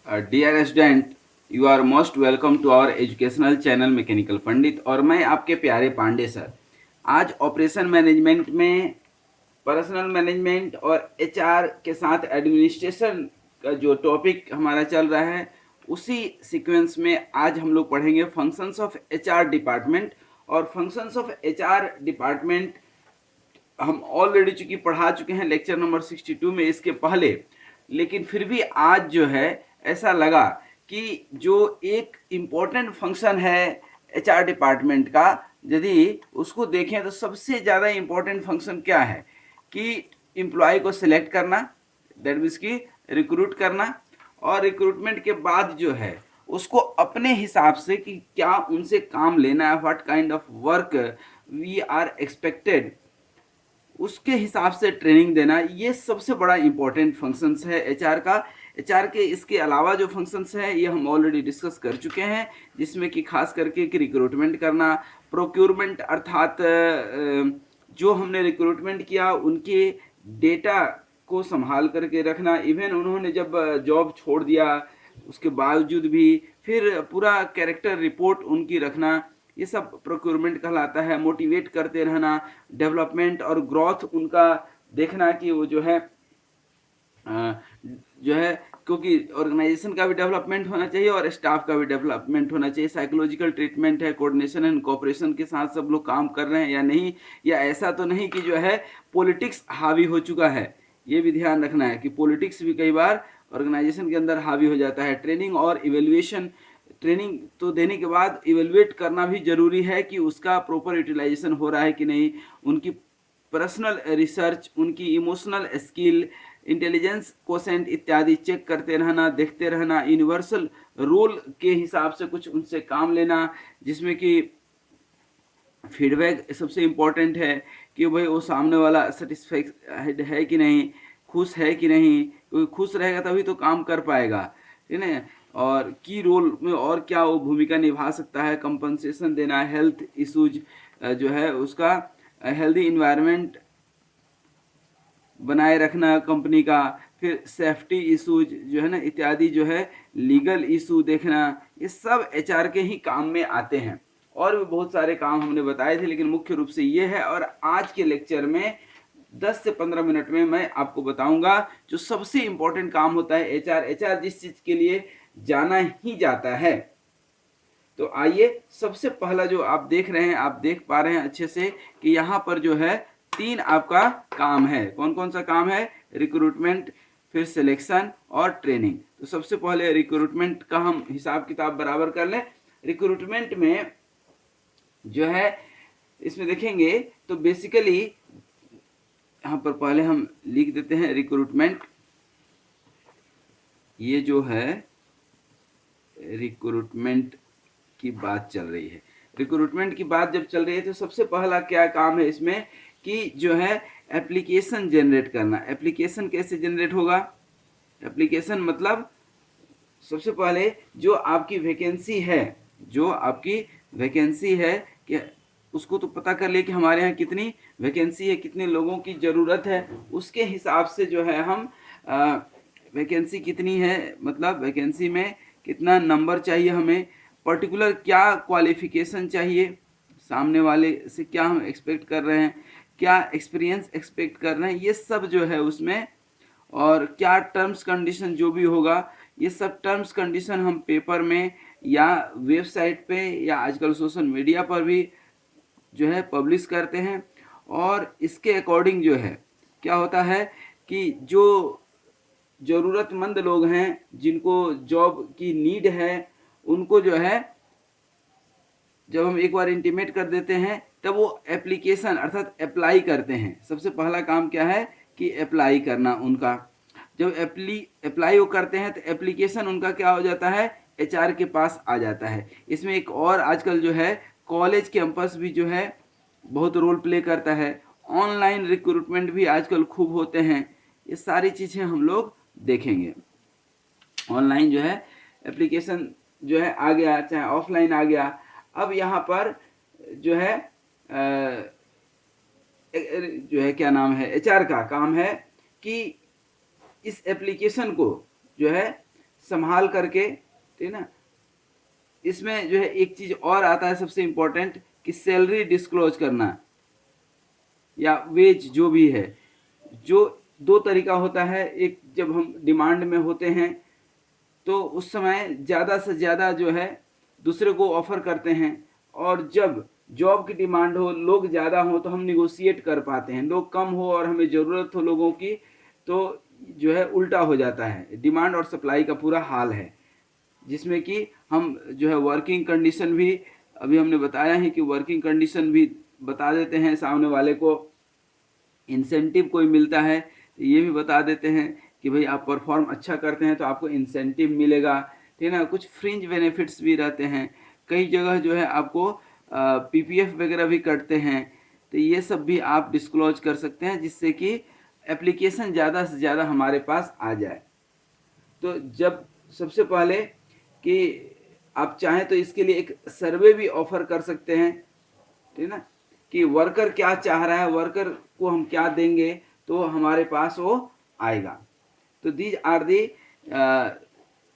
Dear student, you are most welcome to our educational channel mechanical Pandit. और मैं आपके प्यारे पांडे सर। आज ऑपरेशन मैनेजमेंट में पर्सनल मैनेजमेंट और एचआर के साथ एडमिनिस्ट्रेशन का जो टॉपिक हमारा चल रहा है, उसी सीक्वेंस में आज हम लोग पढ़ेंगे फंक्शंस ऑफ एचआर डिपार्टमेंट। और फंक्शंस ऑफ एचआर डिपार्टमेंट हम ऑलरेडी चूंकि पढ़ा चुके हैं लेक्चर नंबर 62 में इसके पहले, लेकिन फिर भी आज जो है ऐसा लगा कि जो एक इम्पोर्टेंट फंक्शन है एचआर डिपार्टमेंट का, यदि उसको देखें तो सबसे ज़्यादा इम्पोर्टेंट फंक्शन क्या है कि एम्प्लॉय को सिलेक्ट करना, दैट मीन्स की रिक्रूट करना, और रिक्रूटमेंट के बाद जो है उसको अपने हिसाब से कि क्या उनसे काम लेना है, what kind of work we are expected, उसके हिसाब से ट्रेनिंग देना। ये सबसे बड़ा इंपॉर्टेंट फंक्शंस है एचआर का। एचआर के इसके अलावा जो फंक्शंस हैं ये हम ऑलरेडी डिस्कस कर चुके हैं, जिसमें कि खास करके कि रिक्रूटमेंट करना, प्रोक्योरमेंट अर्थात जो हमने रिक्रूटमेंट किया उनके डेटा को संभाल करके रखना। इवन उन्होंने जब जॉब छोड़ दिया उसके बावजूद भी फिर पूरा कैरेक्टर रिपोर्ट उनकी रखना, ये सब प्रोक्योरमेंट कहलाता है। मोटिवेट करते रहना, डेवलपमेंट और ग्रोथ उनका देखना कि वो जो है क्योंकि ऑर्गेनाइजेशन का भी डेवलपमेंट होना चाहिए और स्टाफ का भी डेवलपमेंट होना चाहिए। साइकोलॉजिकल ट्रीटमेंट है, कोऑर्डिनेशन एंड कोऑपरेशन के साथ सब लोग काम कर रहे हैं या नहीं, या ऐसा तो नहीं कि जो है पॉलिटिक्स हावी हो चुका है। ये भी ध्यान रखना है कि पॉलिटिक्स भी कई बार ऑर्गेनाइजेशन के अंदर हावी हो जाता है। ट्रेनिंग और इवेल्युएशन, ट्रेनिंग तो देने के बाद इवेल्युएट करना भी जरूरी है कि उसका प्रॉपर यूटिलाइजेशन हो रहा है कि नहीं। उनकी पर्सनल रिसर्च, उनकी इमोशनल स्किल, इंटेलिजेंस कोसेंट इत्यादि चेक करते रहना, देखते रहना। यूनिवर्सल रोल के हिसाब से कुछ उनसे काम लेना, जिसमें कि फीडबैक सबसे इम्पोर्टेंट है कि भाई वो सामने वाला सेटिस्फाइड है कि नहीं, खुश है कि नहीं, क्योंकि खुश रहेगा तभी तो काम कर पाएगा, ठीक है। और की रोल में और क्या वो भूमिका निभा सकता है, कंपनसेशन देना, हेल्थ इश्यूज जो है उसका, हेल्दी इन्वायरमेंट बनाए रखना कंपनी का, फिर सेफ्टी इश्यूज जो है ना इत्यादि जो है, लीगल इशू देखना, ये सब एचआर के ही काम में आते हैं। और भी बहुत सारे काम हमने बताए थे, लेकिन मुख्य रूप से ये है। और आज के लेक्चर में 10 से 15 मिनट में मैं आपको बताऊंगा जो सबसे इंपॉर्टेंट काम होता है एचआर। एचआर जिस चीज के लिए जाना ही जाता है। तो आइए, सबसे पहला जो आप देख रहे हैं, आप देख पा रहे हैं अच्छे से कि यहाँ पर जो है 3 आपका काम है। कौन कौन सा काम है? रिक्रूटमेंट, फिर सिलेक्शन और ट्रेनिंग। तो सबसे पहले रिक्रूटमेंट का हम हिसाब किताब बराबर कर लें। रिक्रूटमेंट में जो है इसमें देखेंगे तो बेसिकली यहाँ पर पहले हम लिख देते हैं रिक्रूटमेंट। ये जो है रिक्रूटमेंट की बात चल रही है। रिक्रूटमेंट की बात जब चल रही है तो सबसे पहला क्या काम है इसमें कि जो है एप्लीकेशन जनरेट करना। एप्लीकेशन कैसे जनरेट होगा? एप्लीकेशन मतलब सबसे पहले जो आपकी वैकेंसी है, जो आपकी वैकेंसी है कि उसको तो पता कर ले कि हमारे यहाँ कितनी वैकेंसी है, कितने लोगों की ज़रूरत है। उसके हिसाब से जो है हम वैकेंसी कितनी है, मतलब वैकेंसी में कितना नंबर चाहिए हमें, पर्टिकुलर क्या क्वालिफिकेशन चाहिए, सामने वाले से क्या हम एक्सपेक्ट कर रहे हैं, क्या एक्सपीरियंस एक्सपेक्ट कर रहे हैं, ये सब जो है उसमें। और क्या टर्म्स कंडीशन जो भी होगा, ये सब टर्म्स कंडीशन हम पेपर में या वेबसाइट पे या आजकल सोशल मीडिया पर भी जो है पब्लिश करते हैं। और इसके अकॉर्डिंग जो है क्या होता है कि जो ज़रूरतमंद लोग हैं, जिनको जॉब की नीड है, उनको जो है जब हम एक बार इंटीमेट कर देते हैं तब वो एप्लीकेशन अर्थात अप्लाई करते हैं। सबसे पहला काम क्या है कि अप्लाई करना उनका। जब अप्लाई वो करते हैं तो एप्लीकेशन उनका क्या हो जाता है, एचआर के पास आ जाता है। इसमें एक और आजकल जो है कॉलेज कैंपस भी जो है बहुत रोल प्ले करता है। ऑनलाइन रिक्रूटमेंट भी आजकल खूब होते हैं। ये सारी चीज़ें हम लोग देखेंगे। ऑनलाइन जो है एप्लीकेशन जो है आ गया, चाहे ऑफलाइन आ गया। अब यहाँ पर जो है जो है क्या नाम है, एचआर का काम है कि इस एप्लीकेशन को जो है संभाल करके, ठीक है ना। इसमें जो है एक चीज और आता है सबसे इम्पोर्टेंट, कि सैलरी डिस्क्लोज करना या वेज जो भी है। जो दो तरीका होता है, एक जब हम डिमांड में होते हैं तो उस समय ज़्यादा से ज़्यादा जो है दूसरे को ऑफर करते हैं, और जब जॉब की डिमांड हो, लोग ज़्यादा हो, तो हम निगोशिएट कर पाते हैं। लोग कम हो और हमें ज़रूरत हो लोगों की, तो जो है उल्टा हो जाता है। डिमांड और सप्लाई का पूरा हाल है, जिसमें कि हम जो है वर्किंग कंडीशन भी, अभी हमने बताया है कि वर्किंग कंडीशन भी बता देते हैं सामने वाले को। इंसेंटिव कोई मिलता है तो ये भी बता देते हैं कि भाई आप परफॉर्म अच्छा करते हैं तो आपको इंसेंटिव मिलेगा, ठीक है ना। कुछ फ्रिंज बेनिफिट्स भी रहते हैं, कई जगह जो है आपको पीपीएफ वगैरह भी कटते हैं। तो ये सब भी आप डिस्क्लोज कर सकते हैं, जिससे कि एप्लीकेशन ज़्यादा से ज़्यादा हमारे पास आ जाए। तो जब सबसे पहले कि आप चाहें तो इसके लिए एक सर्वे भी ऑफर कर सकते हैं, ठीक है ना, कि वर्कर क्या चाह रहा है, वर्कर को हम क्या देंगे तो हमारे पास वो आएगा। तो दीज आर दी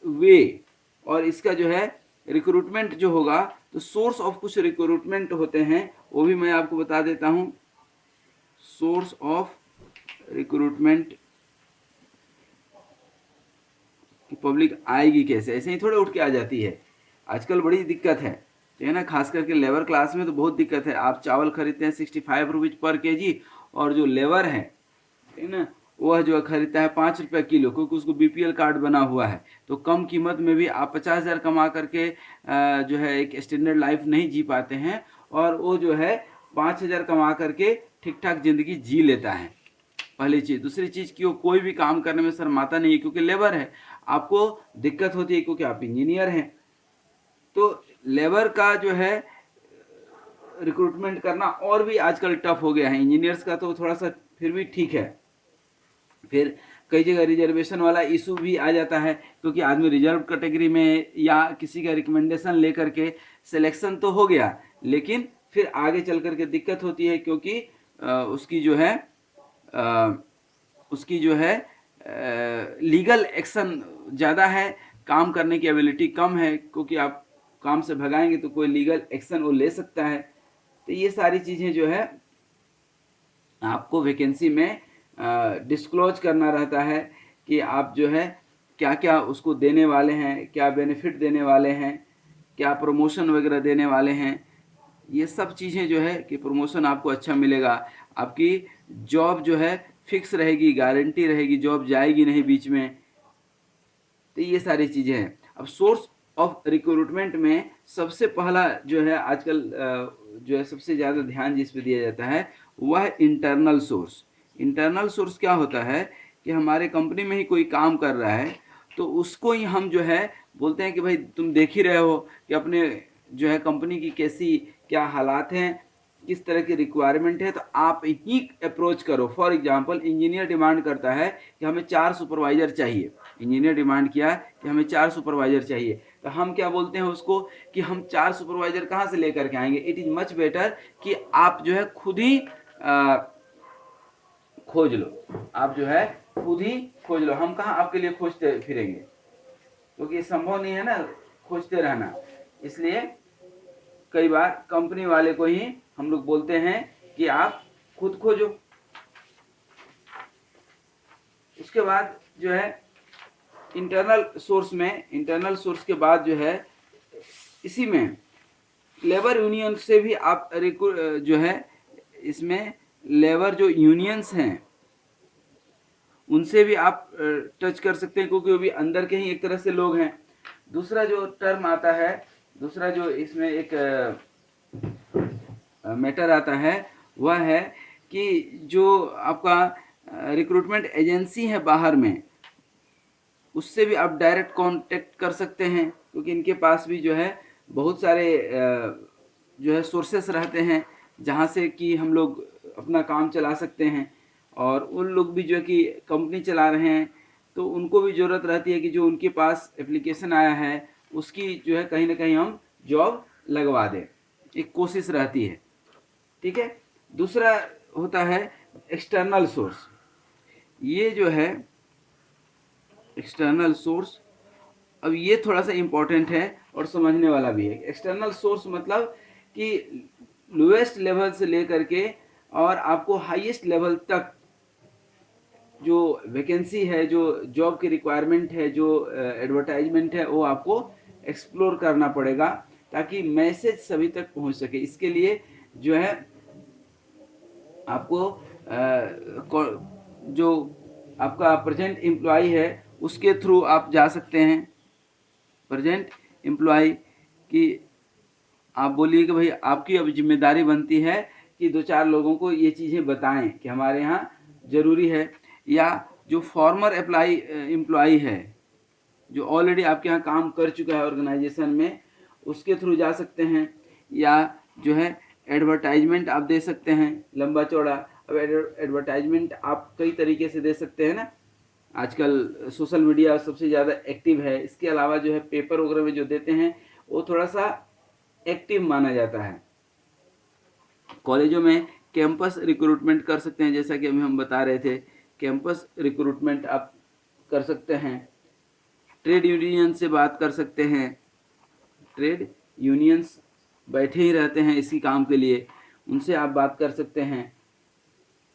वे। और इसका जो है रिक्रूटमेंट जो होगा, तो सोर्स ऑफ कुछ रिक्रूटमेंट होते हैं, वो भी मैं आपको बता देता हूँ। सोर्स ऑफ रिक्रूटमेंट कि पब्लिक आएगी कैसे, ऐसे ही थोड़े उठ के आ जाती है। आजकल बड़ी दिक्कत है, ठीक है ना, खास करके लेबर क्लास में तो बहुत दिक्कत है। आप चावल खरीदते हैं 65 रुपीज पर केजी, और जो लेबर है, ठीक है ना, वह जो खरीदता है 5 रुपये किलो, क्योंकि उसको बीपीएल कार्ड बना हुआ है। तो कम कीमत में भी आप 50,000 कमा करके जो है एक स्टैंडर्ड लाइफ नहीं जी पाते हैं, और वो जो है 5,000 कमा करके ठीक ठाक जिंदगी जी लेता है। पहली चीज। दूसरी चीज कि वो कोई भी काम करने में शर्माता नहीं है, क्योंकि लेबर है। आपको दिक्कत होती है क्योंकि आप इंजीनियर हैं। तो लेबर का जो है रिक्रूटमेंट करना और भी आजकल टफ हो गया है। इंजीनियर्स का तो थोड़ा सा फिर भी ठीक है। फिर कई जगह रिजर्वेशन वाला इशू भी आ जाता है, क्योंकि आदमी रिजर्व कैटेगरी में या किसी का रिकमेंडेशन लेकर के सिलेक्शन तो हो गया, लेकिन फिर आगे चल करके दिक्कत होती है, क्योंकि उसकी जो है लीगल एक्शन ज़्यादा है, काम करने की एबिलिटी कम है, क्योंकि आप काम से भगाएंगे तो कोई लीगल एक्शन वो ले सकता है। तो ये सारी चीज़ें जो है आपको वैकेंसी में डिस्क्लोज करना रहता है, कि आप जो है क्या क्या उसको देने वाले हैं, क्या बेनिफिट देने वाले हैं, क्या प्रमोशन वगैरह देने वाले हैं। ये सब चीज़ें जो है कि प्रमोशन आपको अच्छा मिलेगा, आपकी जॉब जो है फिक्स रहेगी, गारंटी रहेगी, जॉब जाएगी नहीं बीच में। तो ये सारी चीज़ें हैं। अब सोर्स ऑफ रिक्रूटमेंट में सबसे पहला जो है आजकल जो है सबसे ज़्यादा ध्यान जिस पे दिया जाता है, वह है इंटरनल सोर्स। इंटरनल सोर्स क्या होता है कि हमारे कंपनी में ही कोई काम कर रहा है, तो उसको ही हम जो है बोलते हैं कि भाई तुम देख ही रहे हो कि अपने जो है कंपनी की कैसी क्या हालात हैं, किस तरह की रिक्वायरमेंट है, तो आप ही अप्रोच करो। फॉर एग्जांपल इंजीनियर डिमांड करता है कि हमें 4 सुपरवाइजर चाहिए। इंजीनियर डिमांड किया कि हमें 4 सुपरवाइजर चाहिए, तो हम क्या बोलते हैं उसको कि हम 4 सुपरवाइजर कहाँ से लेकर के आएंगे। इट इज़ मच बेटर कि आप जो है खुद ही खोज लो। आप जो है खुद ही खोज लो, हम कहाँ आपके लिए खोजते फिरेंगे, क्योंकि ये संभव नहीं है ना खोजते रहना। इसलिए कई बार कंपनी वाले को ही हम लोग बोलते हैं कि आप खुद खोजो। उसके बाद जो है इंटरनल सोर्स में, इंटरनल सोर्स के बाद जो है इसी में लेबर यूनियन से भी आप जो है इसमें लेबर जो यूनियंस हैं उनसे भी आप टच कर सकते हैं, क्योंकि वो भी अंदर के ही एक तरह से लोग हैं। दूसरा जो टर्म आता है, दूसरा जो इसमें एक मैटर आता है, वह है कि जो आपका रिक्रूटमेंट एजेंसी है बाहर में, उससे भी आप डायरेक्ट कांटेक्ट कर सकते हैं, क्योंकि इनके पास भी जो है बहुत सारे जो है सोर्सेस रहते हैं, जहाँ से कि हम लोग अपना काम चला सकते हैं। और उन लोग भी जो है कि कंपनी चला रहे हैं, तो उनको भी ज़रूरत रहती है कि जो उनके पास एप्लीकेशन आया है उसकी जो है कहीं ना कहीं हम जॉब लगवा दें, एक कोशिश रहती है। ठीक है। दूसरा होता है एक्सटर्नल सोर्स। ये जो है एक्सटर्नल सोर्स, अब ये थोड़ा सा इम्पोर्टेंट है और समझने वाला भी है। एक्सटर्नल सोर्स मतलब कि लोएस्ट लेवल से लेकर के और आपको हाईएस्ट लेवल तक जो वैकेंसी है, जो जॉब की रिक्वायरमेंट है, जो एडवर्टाइजमेंट है, वो आपको एक्सप्लोर करना पड़ेगा ताकि मैसेज सभी तक पहुंच सके। इसके लिए जो है आपको जो आपका प्रेजेंट एम्प्लॉय है उसके थ्रू आप जा सकते हैं। प्रेजेंट एम्प्लॉय की आप बोलिए कि भाई आपकी अब जिम्मेदारी बनती है कि 2-4 लोगों को ये चीज़ें बताएं कि हमारे यहाँ ज़रूरी है। या जो फॉर्मर एम्प्लॉय है, जो ऑलरेडी आपके यहाँ काम कर चुका है ऑर्गेनाइजेशन में, उसके थ्रू जा सकते हैं। या जो है एडवर्टाइजमेंट आप दे सकते हैं लंबा चौड़ा। अब एडवर्टाइजमेंट आप कई तरीके से दे सकते हैं ना, आजकल सोशल मीडिया सबसे ज़्यादा एक्टिव है। इसके अलावा जो है पेपर वगैरह में जो देते हैं वो थोड़ा सा एक्टिव माना जाता है। कॉलेजों में कैंपस रिक्रूटमेंट कर सकते हैं, जैसा कि अभी हम बता रहे थे, कैंपस रिक्रूटमेंट आप कर सकते हैं। ट्रेड यूनियन से बात कर सकते हैं, ट्रेड यूनियंस बैठे ही रहते हैं इसी काम के लिए, उनसे आप बात कर सकते हैं।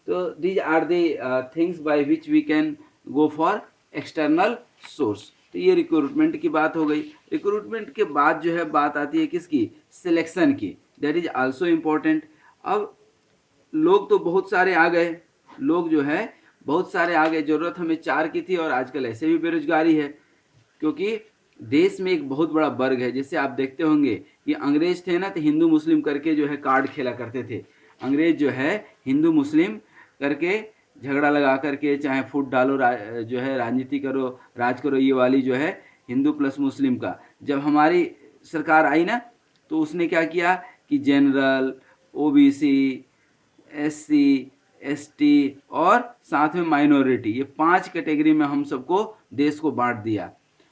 तो these are the things by which we can go for external source. तो ये रिक्रूटमेंट की बात हो गई। रिक्रूटमेंट के बाद जो है बात आती है किसकी, सिलेक्शन की, दैट इज आल्सो इम्पोर्टेंट। अब लोग तो बहुत सारे आ गए, लोग जो है बहुत सारे आ गए, ज़रूरत हमें 4 की थी और आजकल ऐसे भी बेरोजगारी है, क्योंकि देश में एक बहुत बड़ा वर्ग है। जैसे आप देखते होंगे कि अंग्रेज थे ना, तो हिंदू मुस्लिम करके जो है कार्ड खेला करते थे। अंग्रेज जो है हिंदू मुस्लिम करके झगड़ा लगा करके, चाहे फूट डालो, जो है राजनीति करो, राज करो, ये वाली जो है हिंदू प्लस मुस्लिम का। जब हमारी सरकार आई ना, तो उसने क्या किया कि जनरल, ओबीसी, एससी, एसटी और साथ में माइनॉरिटी, ये 5 कैटेगरी में हम सबको देश को बांट दिया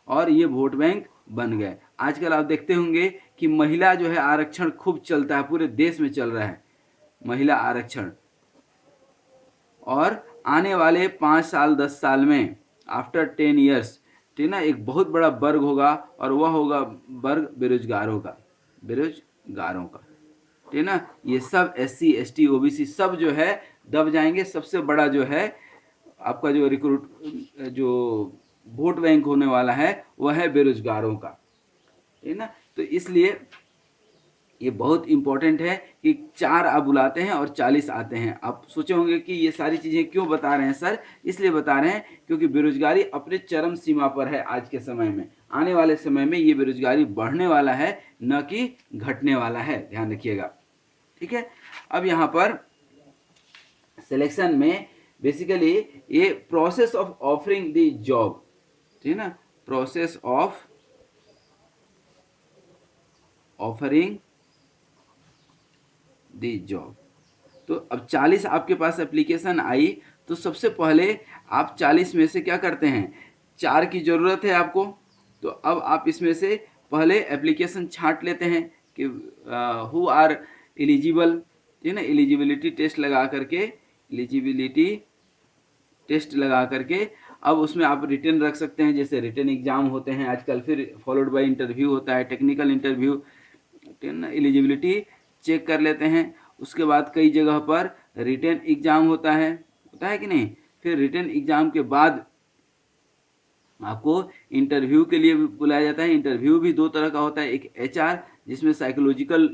और ये वोट बैंक बन गए। आजकल आप देखते होंगे कि महिला जो है आरक्षण खूब चलता है, पूरे देश में चल रहा है महिला आरक्षण। और आने वाले 5 साल 10 साल में, आफ्टर 10 ईयर्स, ठीक ना, एक बहुत बड़ा वर्ग होगा और वह होगा वर्ग बेरोजगारों का, बेरोजगारों का, ठीक ना। ये सब एससी, एसटी, ओबीसी सब जो है दब जाएंगे। सबसे बड़ा जो है आपका जो वोट बैंक होने वाला है वह है बेरोजगारों का, ठीक ना। तो इसलिए ये बहुत इंपॉर्टेंट है कि 4 आप बुलाते हैं और 40 आते हैं। आप सोचे होंगे कि ये सारी चीज़ें क्यों बता रहे हैं सर, इसलिए बता रहे हैं क्योंकि बेरोजगारी अपने चरम सीमा पर है आज के समय में। आने वाले समय में ये बेरोजगारी बढ़ने वाला है, न कि घटने वाला है, ध्यान रखिएगा, ठीक है। अब यहाँ पर सिलेक्शन में बेसिकली ये process of offering the job, ठीक है ना, process of offering the job. तो अब 40 आपके पास एप्लीकेशन आई, तो सबसे पहले आप 40 में से क्या करते हैं, 4 की ज़रूरत है आपको, तो अब आप इसमें से पहले एप्लीकेशन छांट लेते हैं कि हु आर एलिजिबल, ठीक है ना। एलिजिबिलिटी टेस्ट लगा करके, एलिजिबिलिटी टेस्ट लगा करके अब उसमें आप रिटन रख सकते हैं, जैसे रिटन एग्जाम होते हैं आजकल, फिर फॉलोड बाय इंटरव्यू होता है, टेक्निकल इंटरव्यू, ठीक है ना। एलिजिबिलिटी चेक कर लेते हैं। उसके बाद कई जगह पर रिटन एग्जाम होता है कि नहीं। फिर रिटन एग्जाम के बाद आपको इंटरव्यू के लिए बुलाया जाता है। इंटरव्यू भी 2 तरह का होता है, एक एचआर जिसमें साइकोलॉजिकल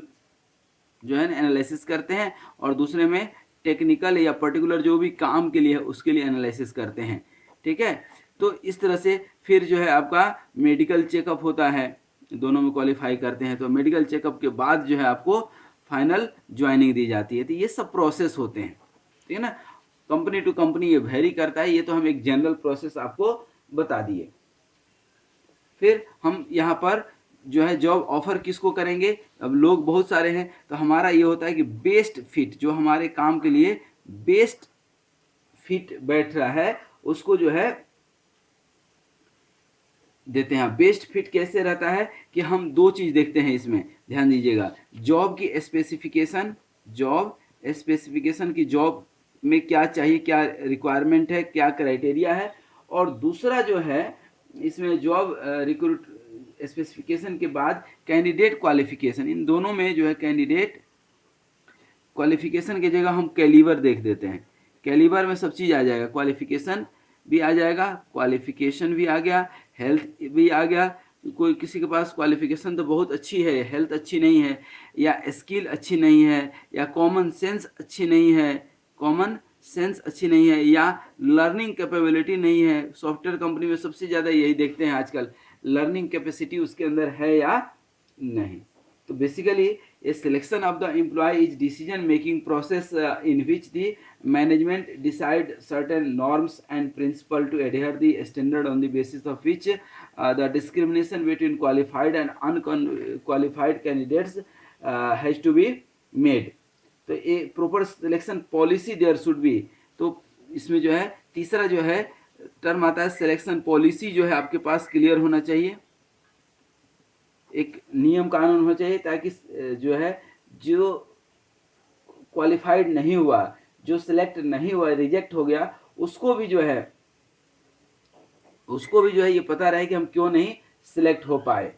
जो है ना एनालिसिस करते हैं, और दूसरे में टेक्निकल या पर्टिकुलर जो भी काम के लिए है उसके लिए एनालिसिस करते हैं, ठीक है। तो इस तरह से फिर जो है आपका मेडिकल चेकअप होता है, दोनों में क्वालिफाई करते हैं तो मेडिकल चेकअप के बाद जो है आपको फाइनल ज्वाइनिंग दी जाती है। तो ये सब प्रोसेस होते हैं, ठीक है ना। कंपनी टू कंपनी ये वेरी करता है, ये तो हम एक जनरल प्रोसेस आपको बता दिए। फिर हम यहाँ पर जो है जॉब ऑफर किसको करेंगे, अब लोग बहुत सारे हैं, तो हमारा ये होता है कि बेस्ट फिट, जो हमारे काम के लिए बेस्ट फिट बैठ रहा है उसको जो है देते हैं। बेस्ट फिट कैसे रहता है कि हम 2 चीज देखते हैं इसमें, ध्यान दीजिएगा। जॉब की स्पेसिफिकेशन, जॉब स्पेसिफिकेशन की जॉब में क्या चाहिए, क्या रिक्वायरमेंट है, क्या क्राइटेरिया है, और दूसरा जो है इसमें जॉब रिक्रूट स्पेसिफिकेशन के बाद कैंडिडेट क्वालिफिकेशन, इन दोनों में जो है कैंडिडेट क्वालिफिकेशन की जगह हम कैलिबर देख देते हैं। कैलिबर में सब चीज़ आ जाएगा, क्वालिफिकेशन भी आ जाएगा, क्वालिफिकेशन भी आ गया, हेल्थ भी आ गया। कोई किसी के पास क्वालिफिकेशन तो बहुत अच्छी है, हेल्थ अच्छी नहीं है, या स्किल अच्छी नहीं है, या कॉमन सेंस अच्छी नहीं है, कॉमन सेंस अच्छी नहीं है, या लर्निंग कैपेबिलिटी नहीं है। सॉफ्टवेयर कंपनी में सबसे ज़्यादा यही देखते हैं आजकल, लर्निंग कैपेसिटी उसके अंदर है या नहीं। तो basically a selection of the employee is decision making process in which the management decide certain norms and principle to adhere the standard on the basis of which the discrimination between qualified and unqualified candidates has to be made। तो ये proper selection policy there should be. तो इसमें जो है तीसरा जो है term आता है सिलेक्शन पॉलिसी, जो है आपके पास क्लियर होना चाहिए, एक नियम कानून होना चाहिए, ताकि जो है जो क्वालिफाइड नहीं हुआ, जो सिलेक्ट नहीं हुआ, रिजेक्ट हो गया, उसको भी जो है ये पता रहे कि हम क्यों नहीं सिलेक्ट हो पाए।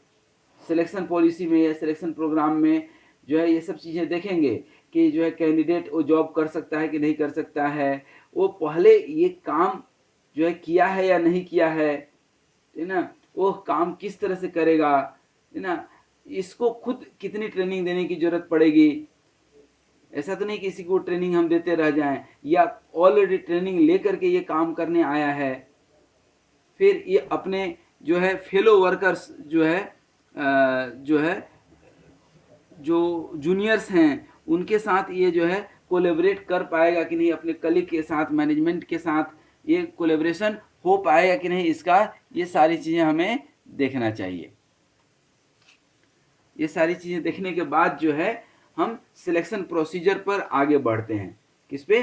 सिलेक्शन पॉलिसी में या सिलेक्शन प्रोग्राम में जो है ये सब चीज़ें देखेंगे कि जो है कैंडिडेट वो जॉब कर सकता है कि नहीं कर सकता है, वो पहले ये काम जो है किया है या नहीं किया है ना, वो काम किस तरह से करेगा, है ना, इसको खुद कितनी ट्रेनिंग देने की जरूरत पड़ेगी। ऐसा तो नहीं कि किसी को ट्रेनिंग हम देते रह जाएं, या ऑलरेडी ट्रेनिंग लेकर के ये काम करने आया है, फिर ये अपने जो है फेलो वर्कर्स जो जूनियर्स हैं उनके साथ ये जो है कोलेबरेट कर पाएगा कि नहीं, अपने कलीग के साथ, मैनेजमेंट के साथ ये कोलेबरेशन हो पाएगा कि नहीं, इसका ये सारी चीज़ें हमें देखना चाहिए। ये सारी चीज़ें देखने के बाद जो है हम सिलेक्शन प्रोसीजर पर आगे बढ़ते हैं। किस पे?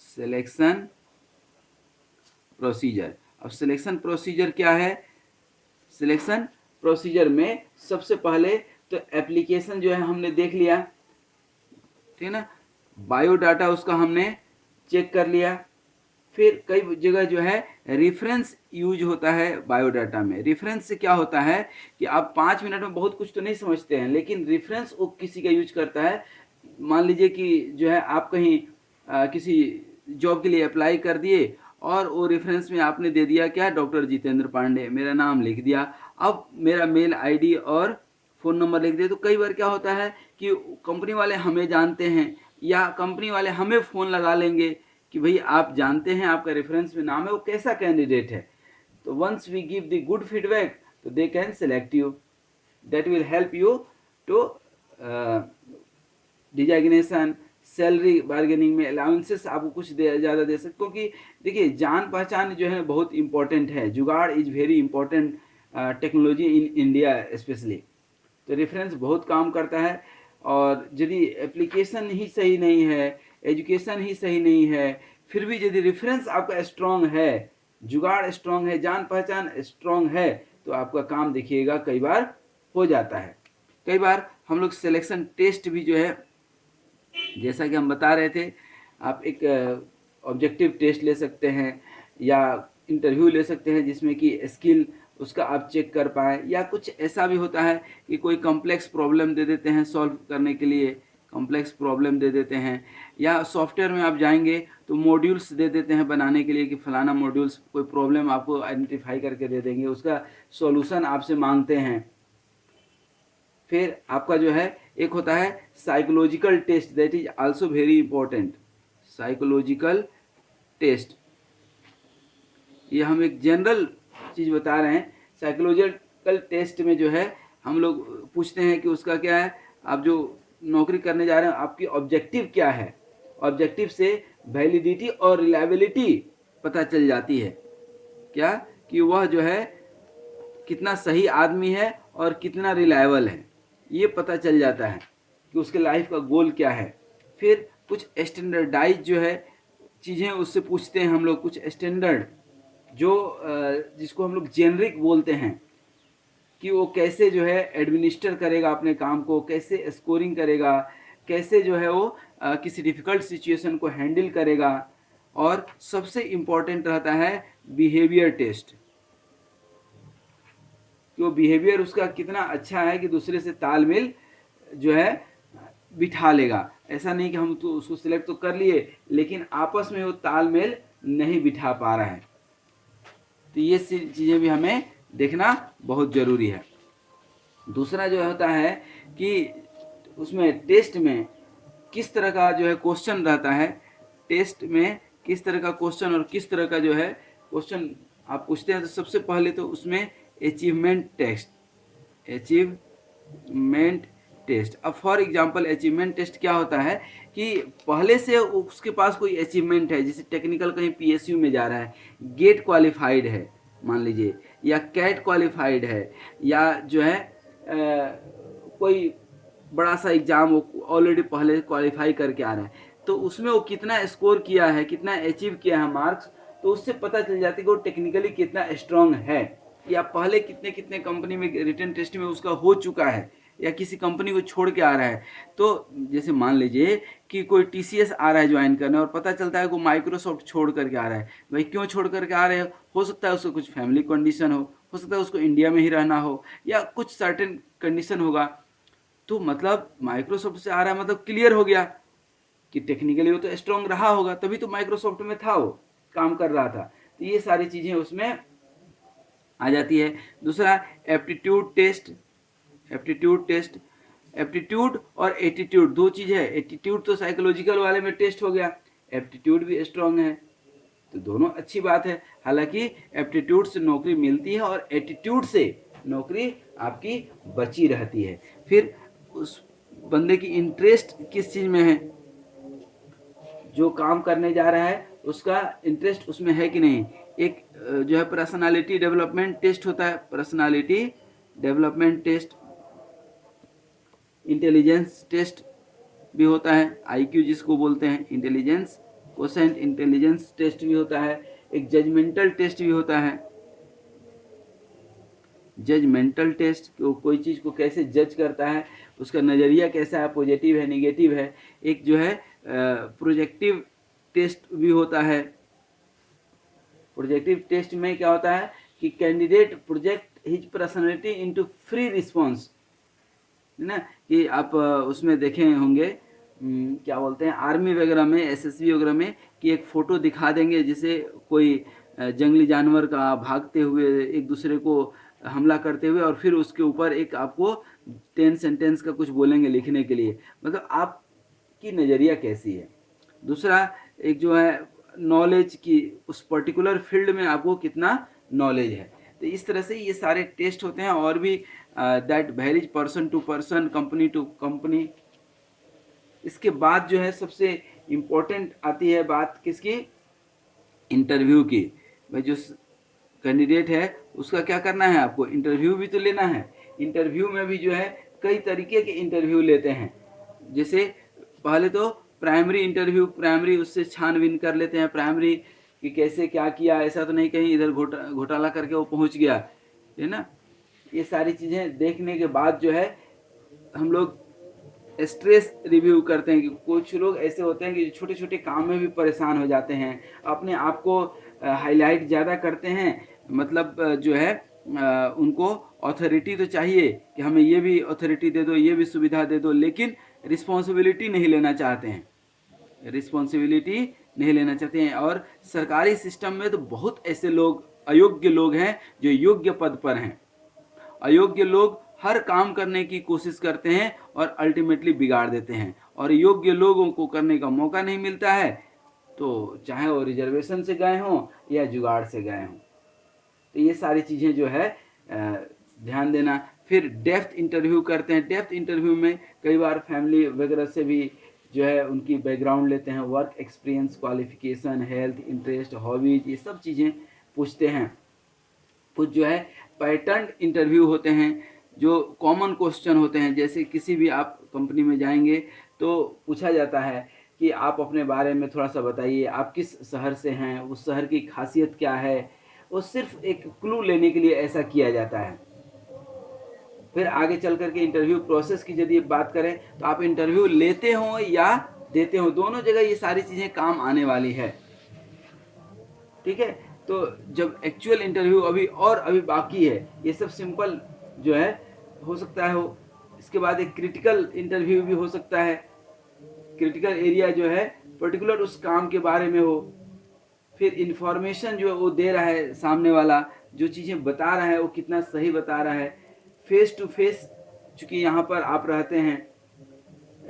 Selection procedure. अब सिलेक्शन प्रोसीजर क्या है? सिलेक्शन प्रोसीजर में सबसे पहले तो एप्लीकेशन जो है हमने देख लिया, ठीक है ना, बायोडाटा उसका हमने चेक कर लिया। फिर कई जगह जो है रेफरेंस यूज होता है बायोडाटा में। रेफरेंस से क्या होता है कि आप 5 मिनट में बहुत कुछ तो नहीं समझते हैं, लेकिन रेफरेंस वो किसी का यूज करता है। मान लीजिए कि जो है आप कहीं किसी जॉब के लिए अप्लाई कर दिए और वो रेफरेंस में आपने दे दिया क्या, डॉक्टर जितेंद्र पांडे, मेरा नाम लिख दिया, अब मेरा मेल आईडी और फ़ोन नंबर लिख दिया। तो कई बार क्या होता है कि कंपनी वाले हमें जानते हैं, या कंपनी वाले हमें फ़ोन लगा लेंगे कि भाई आप जानते हैं, आपका रेफरेंस में नाम है, वो कैसा कैंडिडेट है। तो once we give the good feedback तो they can select you, that will help you to designation, salary bargaining में अलाउंसेस आपको कुछ ज़्यादा दे सकते, क्योंकि देखिए जान पहचान जो है बहुत इंपॉर्टेंट है। जुगाड़ is very important technology in India specially. तो रेफरेंस बहुत काम करता है। और यदि एप्लीकेशन ही सही नहीं है, एजुकेशन ही सही नहीं है, फिर भी यदि रेफरेंस आपका स्ट्रांग है, जुगाड़ स्ट्रांग है, जान पहचान स्ट्रांग है, तो आपका काम देखिएगा कई बार हो जाता है। कई बार हम लोग सिलेक्शन टेस्ट भी जो है, जैसा कि हम बता रहे थे, आप एक ऑब्जेक्टिव टेस्ट ले सकते हैं या इंटरव्यू ले सकते हैं जिसमें कि स्किल उसका आप चेक कर पाएँ, या कुछ ऐसा भी होता है कि कोई कॉम्प्लेक्स प्रॉब्लम दे देते हैं सॉल्व करने के लिए, कॉम्प्लेक्स प्रॉब्लम दे देते हैं, या सॉफ्टवेयर में आप जाएंगे तो मॉड्यूल्स दे देते हैं बनाने के लिए कि फलाना मॉड्यूल्स कोई प्रॉब्लम आपको आइडेंटिफाई करके दे देंगे, उसका सॉल्यूशन आपसे मांगते हैं। फिर आपका जो है एक होता है psychological test, that is also very important. Psychological test, ये हम एक जनरल चीज़ बता रहे हैं। साइकोलॉजिकल टेस्ट में जो है हम लोग पूछते हैं कि उसका क्या है, आप जो नौकरी करने जा रहे हैं आपकी ऑब्जेक्टिव क्या है। ऑब्जेक्टिव से वैलिडिटी और रिलायबिलिटी पता चल जाती है, क्या कि वह जो है कितना सही आदमी है और कितना रिलायबल है, ये पता चल जाता है कि उसके लाइफ का गोल क्या है। फिर कुछ स्टैंडर्डाइज जो है चीज़ें उससे पूछते हैं हम लोग, कुछ स्टैंडर्ड जो जिसको हम लोग जेनरिक बोलते हैं, कि वो कैसे जो है एडमिनिस्टर करेगा अपने काम को, कैसे स्कोरिंग करेगा, कैसे जो है वो किसी डिफ़िकल्ट सिचुएशन को हैंडल करेगा। और सबसे इम्पॉर्टेंट रहता है बिहेवियर टेस्ट, कि वो बिहेवियर उसका कितना अच्छा है कि दूसरे से तालमेल जो है बिठा लेगा। ऐसा नहीं कि हम तो उसको सिलेक्ट तो कर लिए लेकिन आपस में वो तालमेल नहीं बिठा पा रहा है। तो ये चीज़ें भी हमें देखना बहुत ज़रूरी है। दूसरा जो होता है कि उसमें टेस्ट में किस तरह का जो है क्वेश्चन रहता है, टेस्ट में किस तरह का क्वेश्चन और किस तरह का जो है क्वेश्चन आप पूछते हैं। तो सबसे पहले तो उसमें अचीवमेंट टेस्ट, अचीवमेंट टेस्ट। अब फॉर एग्जांपल अचीवमेंट टेस्ट क्या होता है कि पहले से उसके पास कोई अचीवमेंट है, जैसे टेक्निकल कहीं पीएसयू में जा रहा है, गेट क्वालिफाइड है मान लीजिए, या कैट क्वालिफाइड है, या जो है कोई बड़ा सा एग्जाम वो ऑलरेडी पहले क्वालिफाई करके आ रहा है, तो उसमें वो कितना स्कोर किया है, कितना अचीव किया है मार्क्स, तो उससे पता चल जाता है कि वो टेक्निकली कितना स्ट्रांग है, या पहले कितने कितने कंपनी में रिटन टेस्ट में उसका हो चुका है, या किसी कंपनी को छोड़ के आ रहा है। तो जैसे मान लीजिए कि कोई टीसीएस आ रहा है ज्वाइन करने और पता चलता है कि वो माइक्रोसॉफ्ट छोड़ करके आ रहा है। भाई क्यों छोड़ करके आ रहे हैं? हो सकता है उसको कुछ फैमिली कंडीशन हो सकता है उसको इंडिया में ही रहना हो, या कुछ सर्टेन कंडीशन होगा। तो मतलब माइक्रोसॉफ्ट से आ रहा है मतलब क्लियर हो गया कि टेक्निकली वो तो स्ट्रांग रहा होगा, तभी तो माइक्रोसॉफ्ट में था, वो काम कर रहा था। तो ये सारी चीज़ें उसमें आ जाती है। दूसरा aptitude test, aptitude test, aptitude और एटीट्यूड दो चीज़ है। एटीट्यूड तो साइकोलॉजिकल वाले में टेस्ट हो गया, एप्टीट्यूड भी स्ट्रांग है, तो दोनों अच्छी बात है। हालांकि एप्टीट्यूड से नौकरी मिलती है और एटीट्यूड से नौकरी आपकी बची रहती है। फिर उस बंदे की इंटरेस्ट किस चीज़ में है, जो काम करने जा रहा है उसका इंटरेस्ट उसमें है कि नहीं। एक जो है पर्सनालिटी डेवलपमेंट टेस्ट होता है, personality development test, intelligence test भी होता है, आईक्यू जिसको बोलते हैं, इंटेलिजेंस क्वोशेंट इंटेलिजेंस टेस्ट भी होता है। एक जजमेंटल टेस्ट भी होता है, जजमेंटल टेस्ट, कोई चीज़ को कैसे जज करता है, उसका नज़रिया कैसा है, पॉजिटिव है निगेटिव है। एक जो है प्रोजेक्टिव टेस्ट भी होता है। प्रोजेक्टिव टेस्ट में क्या होता है कि candidate project his personality into free response, है ना। कि आप उसमें देखे होंगे क्या बोलते हैं आर्मी वगैरह में, एसएसबी वगैरह में, कि एक फ़ोटो दिखा देंगे जिसे कोई जंगली जानवर का भागते हुए एक दूसरे को हमला करते हुए, और फिर उसके ऊपर एक आपको 10 सेंटेंस का कुछ बोलेंगे लिखने के लिए। मतलब आपकी नज़रिया कैसी है। दूसरा एक जो है नॉलेज की, उस पर्टिकुलर फील्ड में आपको कितना नॉलेज है। तो इस तरह से ये सारे टेस्ट होते हैं, और भी that varies person to person, company to company. इसके बाद जो है सबसे इम्पोर्टेंट आती है बात किसकी, इंटरव्यू की। भाई जो कैंडिडेट है उसका क्या करना है, आपको इंटरव्यू भी तो लेना है। इंटरव्यू में भी जो है कई तरीके के इंटरव्यू लेते हैं। जैसे पहले तो प्राइमरी इंटरव्यू, प्राइमरी उससे छानबीन कर लेते हैं, प्राइमरी कि कैसे क्या किया, ऐसा तो नहीं कहीं इधर घोटाला करके वो पहुंच गया, है ना। ये सारी चीज़ें देखने के बाद जो है हम लोग स्ट्रेस रिव्यू करते हैं। कि कुछ लोग ऐसे होते हैं कि छोटे छोटे काम में भी परेशान हो जाते हैं, अपने आप को हाईलाइट ज़्यादा करते हैं। मतलब जो है उनको अथॉरिटी तो चाहिए कि हमें ये भी अथॉरिटी दे दो, ये भी सुविधा दे दो, लेकिन रिस्पॉन्सिबिलिटी नहीं लेना चाहते हैं, रिस्पॉन्सिबिलिटी नहीं लेना चाहते हैं। और सरकारी सिस्टम में तो बहुत ऐसे लोग, अयोग्य लोग हैं जो योग्य पद पर हैं। अयोग्य लोग हर काम करने की कोशिश करते हैं और अल्टीमेटली बिगाड़ देते हैं, और योग्य लोगों को करने का मौका नहीं मिलता है, तो चाहे वो रिजर्वेशन से गए हों या जुगाड़ से गए हों। तो ये सारी चीज़ें जो है ध्यान देना। फिर डेप्थ इंटरव्यू करते हैं। डेप्थ इंटरव्यू में कई बार फैमिली वगैरह से भी जो है उनकी बैकग्राउंड लेते हैं, work experience, qualification, health, interest, hobbies, ये सब चीज़ें पूछते हैं। कुछ जो है पैटर्न इंटरव्यू होते हैं जो कॉमन क्वेश्चन होते हैं। जैसे किसी भी आप कंपनी में जाएंगे तो पूछा जाता है कि आप अपने बारे में थोड़ा सा बताइए, आप किस शहर से हैं, उस शहर की खासियत क्या है। वो सिर्फ एक क्लू लेने के लिए ऐसा किया जाता है। फिर आगे चल करके इंटरव्यू प्रोसेस की यदि बात करें तो आप इंटरव्यू लेते हो या देते हो, दोनों जगह ये सारी चीज़ें काम आने वाली है, ठीक है। तो जब एक्चुअल इंटरव्यू अभी बाकी है, ये सब सिंपल जो है हो सकता है हो। इसके बाद एक क्रिटिकल इंटरव्यू भी हो सकता है। क्रिटिकल एरिया जो है पर्टिकुलर उस काम के बारे में हो। फिर इंफॉर्मेशन जो है वो दे रहा है सामने वाला, जो चीज़ें बता रहा है वो कितना सही बता रहा है। फेस टू फेस चूँकि यहाँ पर आप रहते हैं,